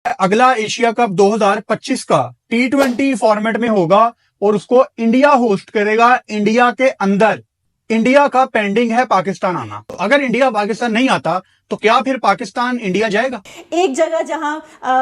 अगला Asia cup 2025 का T20 format में होगा और उसको इंडिया होस्ट करेगा। इंडिया के अंदर इंडिया का पेंडिंग है पाकिस्तान आना। अगर इंडिया पाकिस्तान नहीं आता तो क्या फिर पाकिस्तान इंडिया जाएगा? एक जगह जहां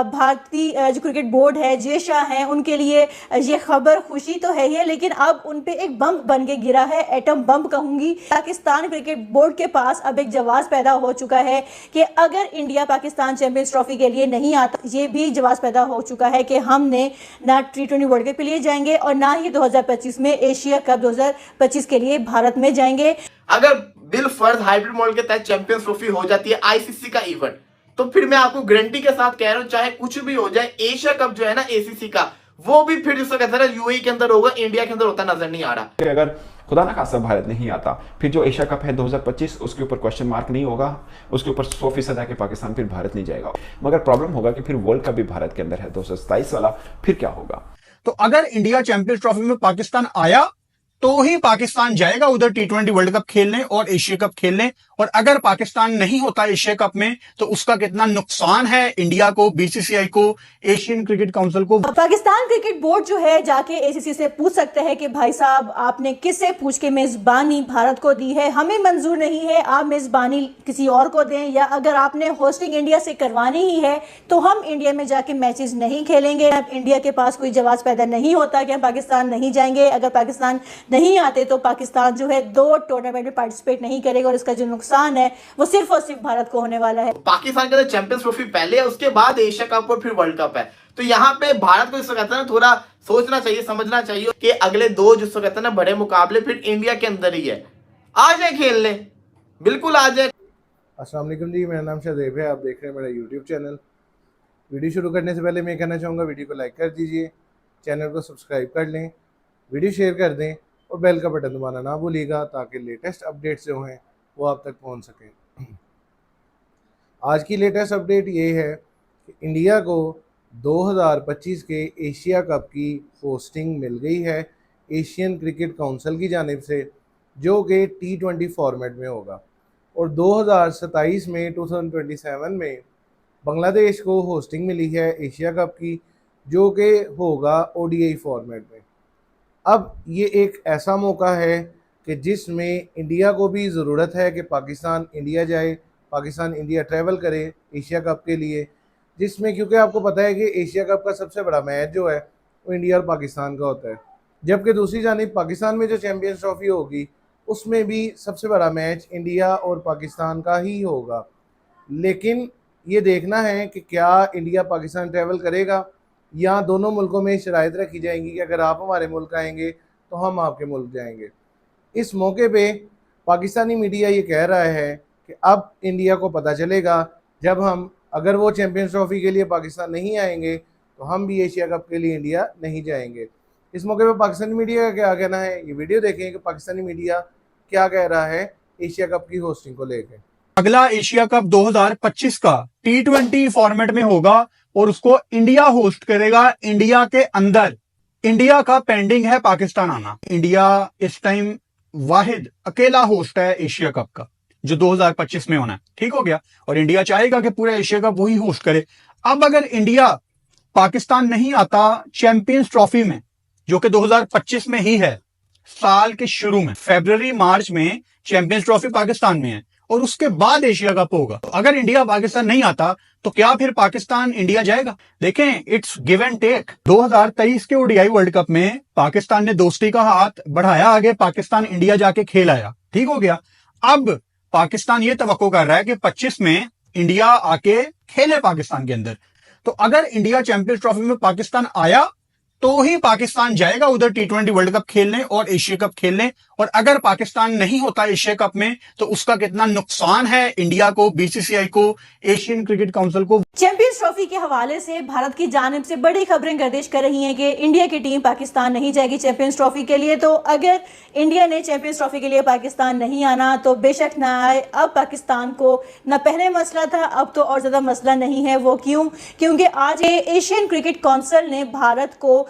भारतीय जो क्रिकेट बोर्ड है, जे शाह हैं, उनके लिए ये खबर खुशी तो है ही, लेकिन अब उन पे एक बम बन के गिरा है, एटम बम कहूंगी। पाकिस्तान क्रिकेट बोर्ड के पास अब एक जवाब पैदा हो चुका है कि अगर इंडिया पाकिस्तान चैंपियंस ट्रॉफी के लिए नहीं आता, ये भी जवाब पैदा हो चुका है कि हमने ना T20 वर्ल्ड कप के लिए जाएंगे और ना ही 2025 में एशिया कप 2025 के लिए भारत में जाएंगे। अगर बिल फर्ज हाइब्रिड मॉडल के तहत चैंपियंस ट्रॉफी हो जाती है आईसीसी का इवेंट, तो फिर मैं आपको गारंटी के साथ कह रहा हूं, चाहे कुछ भी हो जाए, एशिया कप जो है ना एसीसी का, वो भी फिर जिसको कहते हैं यूएई के अंदर होगा, इंडिया के अंदर होता नजर नहीं आ रहा। अगर खुदा ना खासा भारत नहीं आता, फिर जो एशिया कप है 2025 उसके ऊपर क्वेश्चन मार्क नहीं होगा, उसके ऊपर 100% है कि पाकिस्तान फिर भारत नहीं जाएगा। मगर प्रॉब्लम होगा कि फिर वर्ल्ड कप भी भारत के अंदर है 2027 वाला, फिर क्या होगा? तो अगर इंडिया चैंपियंस ट्रॉफी में पाकिस्तान आया तो ही पाकिस्तान जाएगा उधर T20 वर्ल्ड कप खेलने और एशिया कप खेलने। और अगर पाकिस्तान नहीं होता एशिया कप में तो उसका कितना नुकसान है इंडिया को, बीसीसीआई को, एशियन क्रिकेट काउंसिल को। पाकिस्तान क्रिकेट बोर्ड जो है जाके एसीसी से पूछ सकता है कि भाई साहब आपने किससे पूछ के मेजबानी भारत को दी है, हमें मंजूर नहीं है, आप मेजबानी किसी और को दें, या अगर आपने होस्टिंग इंडिया से करवानी ही है तो हम इंडिया में जाके मैचेस नहीं खेलेंगे। अब इंडिया के पास कोई जवाब पैदा नहीं होता कि हम पाकिस्तान नहीं जाएंगे। अगर पाकिस्तान नहीं आते तो पाकिस्तान जो है 2 टूर्नामेंट में पार्टिसिपेट नहीं करेगा और इसका जो नुकसान है वो सिर्फ और सिर्फ भारत को होने वाला है। पाकिस्तान के अंदर चैंपियंस ट्रॉफी पहले है, उसके बाद एशिया कप और फिर वर्ल्ड कप है। तो यहाँ पे भारत को इसको कहते हैं ना, थोड़ा सोचना चाहिए, समझना चाहिए कि अगले 2 जिसको कहते हैं ना बड़े मुकाबले फिर इंडिया के अंदर ही है। आ जाए खेलने, बिल्कुल आ जाए। अस्सलाम वालेकुम जी, मेरा नाम शाहजेब है, आप देख रहे हैं मेरा यूट्यूब चैनल। वीडियो शुरू करने से पहले मैं कहना चाहूँगा वीडियो को लाइक कर दीजिए, चैनल को सब्सक्राइब कर लें, वीडियो शेयर कर दें और बेल का बटन दबाना ना भूलिएगा ताकि लेटेस्ट अपडेट्स जो हैं वो आप तक पहुंच सकें। आज की लेटेस्ट अपडेट ये है कि इंडिया को 2025 के एशिया कप की होस्टिंग मिल गई है एशियन क्रिकेट काउंसिल की जानिब से, जो कि T20 फॉर्मेट में होगा। और 2027 में 2027 में बांग्लादेश को होस्टिंग मिली है एशिया कप की, जो कि होगा ODI फॉर्मेट में। अब ये एक ऐसा मौका है कि जिसमें इंडिया को भी ज़रूरत है कि पाकिस्तान इंडिया जाए, पाकिस्तान इंडिया ट्रैवल करे एशिया कप के लिए, जिसमें क्योंकि आपको पता है कि एशिया कप का सबसे बड़ा मैच जो है वो इंडिया और पाकिस्तान का होता है, जबकि दूसरी जानिब पाकिस्तान में जो चैम्पियंस ट्रॉफी होगी उसमें भी सबसे बड़ा मैच इंडिया और पाकिस्तान का ही होगा। लेकिन ये देखना है कि क्या इंडिया पाकिस्तान ट्रैवल करेगा या दोनों मुल्कों में शराइत रखी जाएंगी कि अगर आप हमारे मुल्क आएंगे तो हम आपके मुल्क जाएंगे। इस मौके पे पाकिस्तानी मीडिया ये कह रहा है कि अब इंडिया को पता चलेगा जब हम, अगर वो चैम्पियंस ट्रॉफी के लिए पाकिस्तान नहीं आएंगे तो हम भी एशिया कप के लिए इंडिया नहीं जाएंगे। इस मौके पे पाकिस्तानी मीडिया का क्या कहना है, ये वीडियो देखें कि पाकिस्तानी मीडिया क्या कह रहा है एशिया कप की होस्टिंग को लेकर। अगला एशिया कप 2025 का T20 फॉर्मेट में होगा और उसको इंडिया होस्ट करेगा। इंडिया के अंदर इंडिया का पेंडिंग है पाकिस्तान आना। इंडिया इस टाइम वाहिद अकेला होस्ट है एशिया कप का जो 2025 में होना है। ठीक हो गया। और इंडिया चाहेगा कि पूरा एशिया कप वही होस्ट करे। अब अगर इंडिया पाकिस्तान नहीं आता चैंपियंस ट्रॉफी में, जो कि 2025 में ही है, साल के शुरू में फरवरी मार्च में चैंपियंस ट्रॉफी पाकिस्तान में है और उसके बाद एशिया कप होगा। तो अगर इंडिया पाकिस्तान नहीं आता तो क्या फिर पाकिस्तान इंडिया जाएगा? देखें, इट्स गिव एंड टेक। 2023 के ODI वर्ल्ड कप में पाकिस्तान ने दोस्ती का हाथ बढ़ाया आगे, पाकिस्तान इंडिया जाके खेल आया। ठीक हो गया। अब पाकिस्तान ये तवक्को कर रहा है कि 25 में इंडिया आके खेले पाकिस्तान के अंदर। तो अगर इंडिया चैंपियंस ट्रॉफी में पाकिस्तान आया तो ही पाकिस्तान जाएगा उधर T20 वर्ल्ड कप खेलने और एशिया कप खेलने। और अगर पाकिस्तान नहीं होता एशिया कप में तो उसका कितना नुकसान है इंडिया को, बीसीसीआई को, एशियन क्रिकेट काउंसिल को। चैंपियंस ट्रॉफी के हवाले से भारत की जानिब से बड़ी खबरें गर्दिश कर रही हैं कि इंडिया की टीम पाकिस्तान नहीं जाएगी चैंपियंस ट्रॉफी के लिए। तो अगर इंडिया ने चैंपियंस ट्रॉफी के लिए पाकिस्तान नहीं आना तो बेशक ना आए। अब पाकिस्तान को ना पहले मसला था, अब तो और ज्यादा मसला नहीं है। वो क्यों? क्योंकि आज एशियन क्रिकेट काउंसिल ने भारत को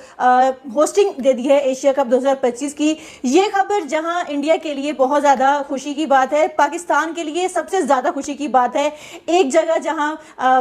होस्टिंग दे दी है एशिया कप 2025 की। ये खबर जहां इंडिया के लिए बहुत ज़्यादा खुशी की बात है, पाकिस्तान के लिए सबसे ज़्यादा खुशी की बात है। एक जगह जहां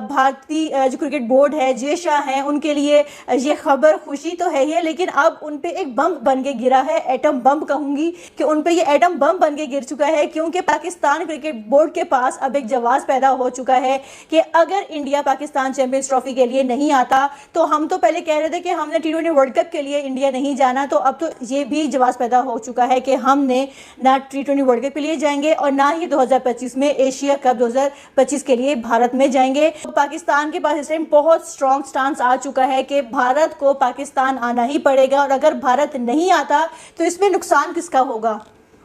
भारतीय जो क्रिकेट बोर्ड है, जय शाह हैं, उनके लिए ये खबर खुशी तो है ही, लेकिन अब उन पे एक बम बन के गिरा है, एटम बम कहूंगी कि उन पे ये एटम बम बन के गिर चुका है, क्योंकि पाकिस्तान क्रिकेट बोर्ड के पास अब एक जवाब पैदा हो चुका है कि अगर इंडिया पाकिस्तान चैंपियंस ट्रॉफी के लिए नहीं आता, तो हम तो पहले कह रहे थे कि हमने T20 वर्ल्ड कप के लिए इंडिया नहीं जाना, तो अब तो ये भी जवाब पैदा हो चुका है कि हमने ना T20 वर्ल्ड कप के लिए जाएंगे और ना ही 2025 में एशिया कप 2025 के लिए भारत में जाएंगे। तो पाकिस्तान के पास इस टाइम बहुत स्ट्रॉन्ग स्टांस आ चुका है कि भारत को पाकिस्तान आना ही पड़ेगा, और अगर भारत नहीं आता तो इसमें नुकसान किसका होगा?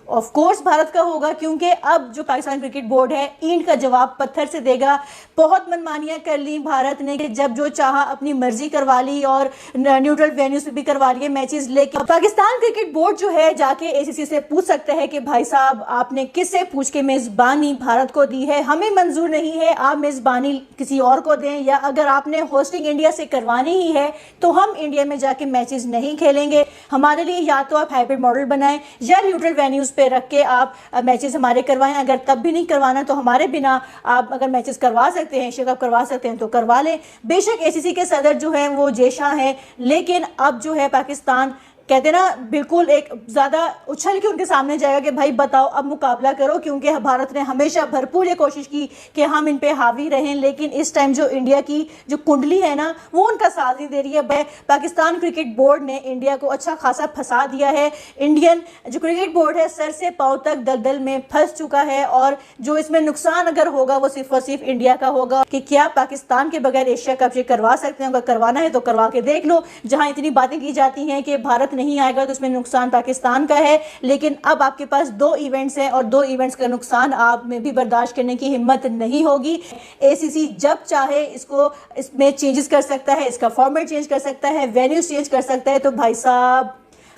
ऑफ कोर्स भारत का होगा, क्योंकि अब जो पाकिस्तान क्रिकेट बोर्ड है ईंट का जवाब पत्थर से देगा। बहुत मनमानियां कर ली भारत ने कि जब जो चाहा अपनी मर्जी करवा ली और न्यूट्रल वेन्यूज पे भी करवा लिए मैचेस, लेकिन पाकिस्तान क्रिकेट बोर्ड जो है जाके एसीसी से पूछ सकते हैं कि भाई साहब आपने किससे पूछ के मेजबानी भारत को दी है, हमें मंजूर नहीं है, आप मेजबानी किसी और को दें, या अगर आपने होस्टिंग इंडिया से करवानी ही है तो हम इंडिया में जाके मैचेस नहीं खेलेंगे। हमारे लिए या तो आप हाइब्रिड मॉडल बनाएं या न्यूट्रल वेन्यूज पे रख के आप मैचेस हमारे करवाएं। अगर तब भी नहीं करवाना तो हमारे बिना आप अगर मैचेस करवा सकते हैं, एशिया कप करवा सकते हैं तो करवा लें। बेशक एसीसी के सदर जो हैं वो जय शाह हैं, लेकिन अब जो है पाकिस्तान कहते ना बिल्कुल एक ज़्यादा उछल के उनके सामने जाएगा कि भाई बताओ अब मुकाबला करो, क्योंकि भारत ने हमेशा भरपूर ये कोशिश की कि हम इन पे हावी रहें, लेकिन इस टाइम जो इंडिया की जो कुंडली है ना वो उनका साथ नहीं दे रही है। पाकिस्तान क्रिकेट बोर्ड ने इंडिया को अच्छा खासा फंसा दिया है। इंडियन जो क्रिकेट बोर्ड है सर से पांव तक दलदल में फंस चुका है, और जो इसमें नुकसान अगर होगा वो सिर्फ और सिर्फ इंडिया का होगा कि क्या पाकिस्तान के बगैर एशिया कप ये करवा सकते हैं? अगर करवाना है तो करवा के देख लो। जहाँ इतनी बातें की जाती हैं कि भारत नहीं आएगा तो उसमें नुकसान पाकिस्तान का है, लेकिन अब आपके पास 2 इवेंट्स हैं और 2 इवेंट्स का नुकसान आप में भी बर्दाश्त करने की हिम्मत नहीं होगी। एसीसी जब चाहे इसमें चेंजेस कर सकता है, इसका फॉर्मेट चेंज कर सकता है, वेन्यूज चेंज कर सकता है। तो भाई साहब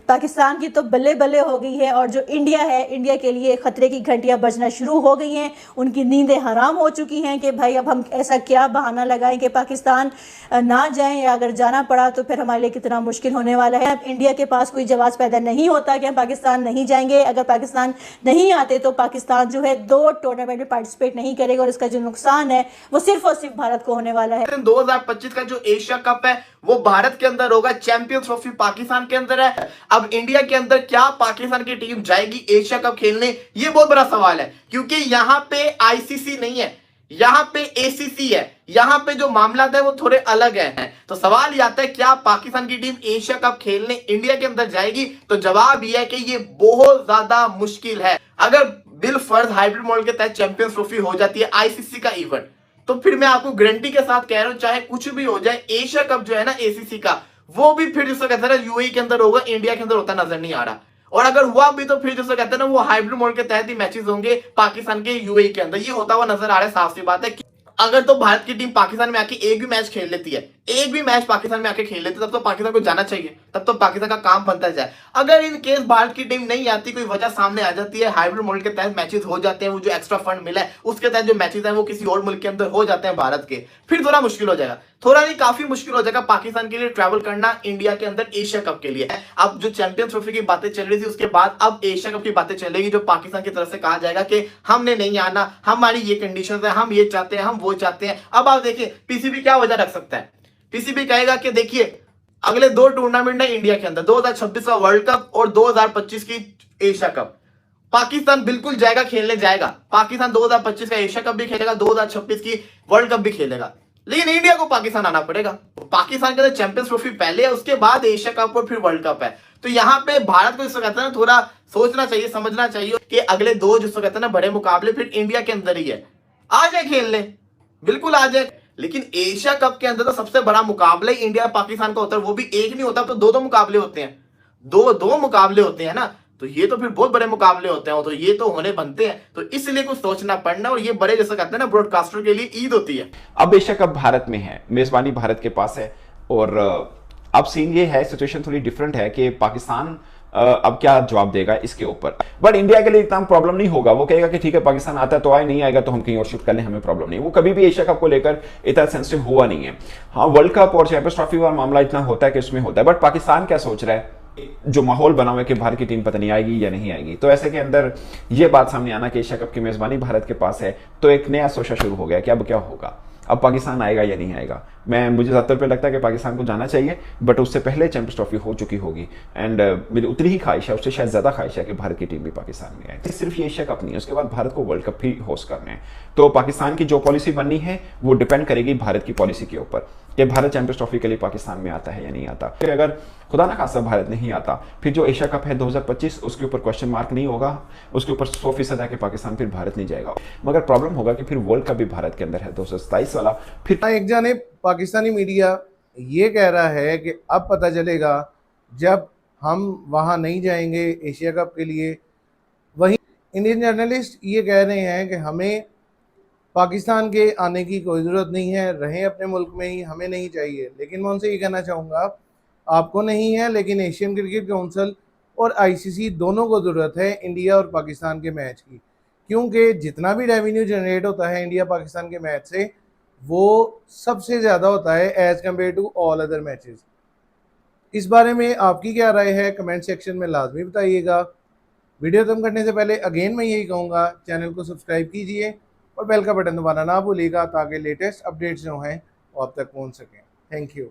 पाकिस्तान की तो बल्ले बल्ले हो गई है, और जो इंडिया है, इंडिया के लिए खतरे की घंटियां बजना शुरू हो गई हैं। उनकी नींदें हराम हो चुकी हैं कि भाई अब हम ऐसा क्या बहाना लगाएं कि पाकिस्तान ना जाएं, या अगर जाना पड़ा तो फिर हमारे लिए कितना मुश्किल होने वाला है। अब इंडिया के पास कोई जवाब पैदा नहीं होता कि हम पाकिस्तान नहीं जाएंगे। अगर पाकिस्तान नहीं आते तो पाकिस्तान जो है 2 टूर्नामेंट में पार्टिसिपेट नहीं करेगा, और इसका जो नुकसान है वो सिर्फ और सिर्फ भारत को होने वाला है। 2025 का जो एशिया कप है वो भारत के अंदर होगा, चैंपियंस ट्रॉफी पाकिस्तान के अंदर है। अब इंडिया के अंदर क्या पाकिस्तान की टीम जाएगी एशिया कप खेलने, ये बहुत बड़ा सवाल है, क्योंकि यहां पे आईसीसी नहीं है, यहां पे एसीसी है। यहां पे जो मामला है वो थोड़े अलग है। तो सवाल ये आता है क्या पाकिस्तान की टीम एशिया कप खेलने इंडिया के अंदर जाएगी? तो जवाब ये है कि ये बहुत ज्यादा मुश्किल है। अगर बिल फर्ज हाइब्रिड मॉडल के तहत चैंपियंस ट्रॉफी हो जाती है आईसीसी का इवेंट, तो फिर मैं आपको गारंटी के साथ कह रहा हूं चाहे कुछ भी हो जाए, एशिया कप जो है ना एसीसी का, वो भी फिर जिसको कहते हैं यूएई के अंदर होगा, इंडिया के अंदर होता नजर नहीं आ रहा। और अगर हुआ भी तो फिर जिसको कहते हैं ना वो हाइब्रिड मॉडल के तहत ही मैचेस होंगे पाकिस्तान के यूएई के अंदर। ये होता हुआ नजर आ रहा है, साफ सी बात है। अगर तो भारत की टीम पाकिस्तान में आके एक भी मैच खेल लेती है, एक भी मैच पाकिस्तान में आके खेल लेती है, तब तो पाकिस्तान को जाना चाहिए, तब तो पाकिस्तान का काम बनता जाए। अगर इन केस भारत की टीम नहीं आती, कोई वजह सामने आ जाती है, हाइब्रिड मॉडल के तहत मैचेस हो जाते हैं, वो जो एक्स्ट्रा फंड मिला है उसके तहत जो मैचेस है वो किसी और मुल्क के अंदर हो जाते हैं भारत के, फिर थोड़ा मुश्किल हो जाएगा। थोड़ा नहीं काफी मुश्किल हो जाएगा पाकिस्तान के लिए ट्रैवल करना इंडिया के अंदर एशिया कप के लिए। अब जो चैंपियंस ट्रॉफी की बातें चल रही थी उसके बाद अब एशिया कप की बातें चलेगी, जो पाकिस्तान की तरफ से कहा जाएगा कि हमने नहीं आना, हमारी ये कंडीशंस है, हम ये चाहते हैं, हम वो चाहते हैं। अब आप देखिए पीसीबी क्या वजह रख सकता है। पीसीबी कहेगा कि देखिए अगले 2 टूर्नामेंट है इंडिया के अंदर, 2026 का वर्ल्ड कप और 2025 की एशिया कप। पाकिस्तान बिल्कुल जाएगा, खेलने जाएगा। पाकिस्तान 2025 का एशिया कप भी खेलेगा, 2026 की वर्ल्ड कप भी खेलेगा, लेकिन इंडिया को पाकिस्तान आना पड़ेगा। पाकिस्तान के अंदर चैंपियंस ट्रॉफी पहले है, उसके बाद एशिया कप और फिर वर्ल्ड कप है। तो यहाँ पे भारत को इसको कहते हैं ना थोड़ा सोचना चाहिए, समझना चाहिए कि अगले 2 जिसको कहते हैं ना बड़े मुकाबले फिर इंडिया के अंदर ही है। आ जाए खेलने, बिल्कुल आ जाए, लेकिन एशिया कप के अंदर तो सबसे बड़ा मुकाबला ही इंडिया पाकिस्तान का होता है। वो भी एक नहीं होता, तो 2 मुकाबले होते हैं, 2 मुकाबले होते हैं ना, तो ये तो फिर बहुत बड़े मुकाबले होते हैं, तो ये तो होने बनते हैं। तो इसलिए कुछ सोचना पड़ना, और ये बड़े जैसे कहते हैं ना ब्रॉडकास्टर के लिए ईद होती है। अब एशिया कप भारत में है, मेजबानी भारत के पास है, और अब सीन ये है, सिचुएशन थोड़ी डिफरेंट है कि पाकिस्तान अब क्या जवाब देगा इसके ऊपर। बट इंडिया के लिए इतना प्रॉब्लम नहीं होगा, वो कहेगा कि ठीक है पाकिस्तान आता है तो आए, नहीं आएगा तो हम कहीं और शिफ्ट कर लें, हमें प्रॉब्लम नहीं। वो कभी भी एशिया कप को लेकर इतना सेंसिटिव हुआ नहीं है। हाँ, वर्ल्ड कप और चैंपियंस ट्रॉफी वाला मामला इतना होता है कि उसमें होता है, बट पाकिस्तान क्या सोच रहा है, जो माहौल बना हुआ है कि भारत की टीम पता नहीं आएगी या नहीं आएगी, तो ऐसे के अंदर ये बात सामने आना कि एशिया कप की मेजबानी भारत के पास है, तो एक नया सोचा शुरू हो गया कि अब क्या होगा, अब पाकिस्तान आएगा या नहीं आएगा। मुझे ज़्यादातर पे लगता है कि पाकिस्तान को जाना चाहिए, बट उससे पहले चैंपियंस ट्रॉफी हो चुकी होगी। एंड मेरी उतनी ही ख्वाहिश है, उससे शायद ज़्यादा ख्वाहिश है कि भारत की टीम भी पाकिस्तान में आए। सिर्फ ये एशिया कप नहीं है, उसके बाद भारत को वर्ल्ड कप भी होस्ट करने हैं। तो पाकिस्तान की जो पॉलिसी बननी है वो डिपेंड करेगी भारत की पॉलिसी के ऊपर कि भारत चैंपियंस ट्रॉफी के लिए पाकिस्तान में आता है या नहीं आता। फिर अगर खुदा ना खासा भारत नहीं आता, फिर जो एशिया कप है 2025 उसके ऊपर क्वेश्चन मार्क नहीं होगा, उसके ऊपर 100% है कि पाकिस्तान फिर भारत नहीं जाएगा। मगर प्रॉब्लम होगा कि फिर वर्ल्ड कप भी भारत के अंदर है 2027 वाला। फिर एक जाने पाकिस्तानी मीडिया ये कह रहा है कि अब पता चलेगा जब हम वहाँ नहीं जाएंगे एशिया कप के लिए। वहीं इंडियन जर्नलिस्ट ये कह रहे हैं कि हमें पाकिस्तान के आने की कोई ज़रूरत नहीं है, रहें अपने मुल्क में ही, हमें नहीं चाहिए। लेकिन मैं उनसे ये कहना चाहूँगा, आपको नहीं है लेकिन एशियन क्रिकेट काउंसिल और आईसीसी दोनों को ज़रूरत है इंडिया और पाकिस्तान के मैच की, क्योंकि जितना भी रेवेन्यू जनरेट होता है इंडिया पाकिस्तान के मैच से वो सबसे ज़्यादा होता है as compare to all other matches. इस बारे में आपकी क्या राय है, कमेंट सेक्शन में लाजमी बताइएगा। वीडियो खत्म करने से पहले अगेन मैं यही कहूँगा, चैनल को सब्सक्राइब कीजिए और बेल का बटन दबाना ना भूलिएगा ताकि लेटेस्ट अपडेट्स जो हैं वो आप तक पहुँच सकें। Thank you.